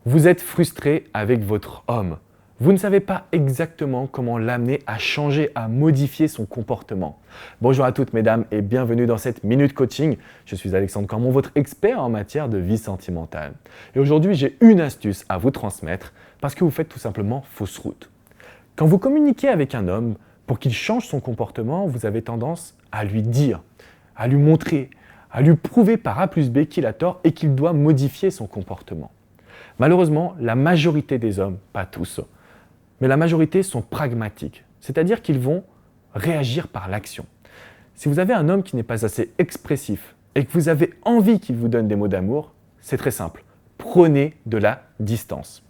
Vous êtes frustré avec votre homme. Vous ne savez pas exactement comment l'amener à changer, à modifier son comportement. Bonjour à toutes mesdames et bienvenue dans cette Minute Coaching. Je suis Alexandre Cormon, votre expert en matière de vie sentimentale. Et aujourd'hui, j'ai une astuce à vous transmettre parce que vous faites tout simplement fausse route. Quand vous communiquez avec un homme pour qu'il change son comportement, vous avez tendance à lui dire, à lui montrer, à lui prouver par A plus B qu'il a tort et qu'il doit modifier son comportement. Malheureusement, la majorité des hommes, pas tous, mais la majorité sont pragmatiques, c'est-à-dire qu'ils vont réagir par l'action. Si vous avez un homme qui n'est pas assez expressif et que vous avez envie qu'il vous donne des mots d'amour, c'est très simple, prenez de la distance.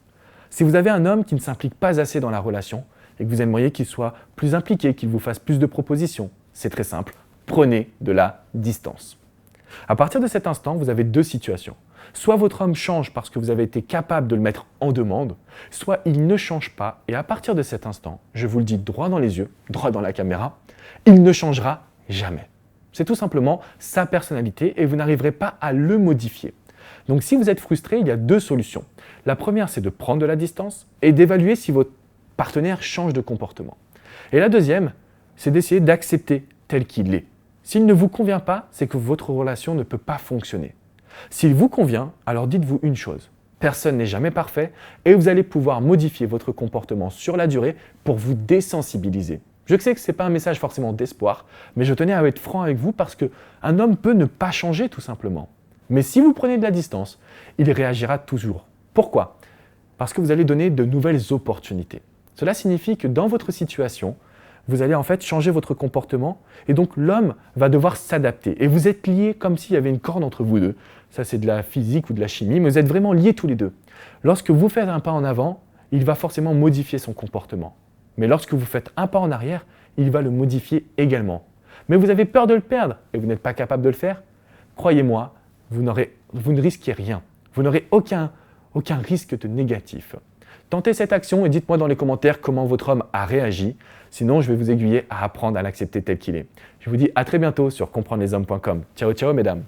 Si vous avez un homme qui ne s'implique pas assez dans la relation et que vous aimeriez qu'il soit plus impliqué, qu'il vous fasse plus de propositions, c'est très simple, prenez de la distance. À partir de cet instant, vous avez deux situations. Soit votre homme change parce que vous avez été capable de le mettre en demande, soit il ne change pas et à partir de cet instant, je vous le dis droit dans les yeux, droit dans la caméra, il ne changera jamais. C'est tout simplement sa personnalité et vous n'arriverez pas à le modifier. Donc si vous êtes frustré, il y a deux solutions. La première, c'est de prendre de la distance et d'évaluer si votre partenaire change de comportement. Et la deuxième, c'est d'essayer d'accepter tel qu'il est. S'il ne vous convient pas, c'est que votre relation ne peut pas fonctionner. S'il vous convient, alors dites-vous une chose. Personne n'est jamais parfait et vous allez pouvoir modifier votre comportement sur la durée pour vous désensibiliser. Je sais que ce n'est pas un message forcément d'espoir, mais je tenais à être franc avec vous parce qu'un homme peut ne pas changer tout simplement. Mais si vous prenez de la distance, il réagira toujours. Pourquoi ? Parce que vous allez donner de nouvelles opportunités. Cela signifie que dans votre situation, vous allez en fait changer votre comportement et donc l'homme va devoir s'adapter. Et vous êtes liés comme s'il y avait une corde entre vous deux. Ça, c'est de la physique ou de la chimie, mais vous êtes vraiment liés tous les deux. Lorsque vous faites un pas en avant, il va forcément modifier son comportement. Mais lorsque vous faites un pas en arrière, il va le modifier également. Mais vous avez peur de le perdre et vous n'êtes pas capable de le faire. Croyez-moi, vous ne risquez rien. Vous n'aurez aucun risque de négatif. Tentez cette action et dites-moi dans les commentaires comment votre homme a réagi. Sinon, je vais vous aiguiller à apprendre à l'accepter tel qu'il est. Je vous dis à très bientôt sur comprendreleshommes.com. Ciao, ciao mesdames.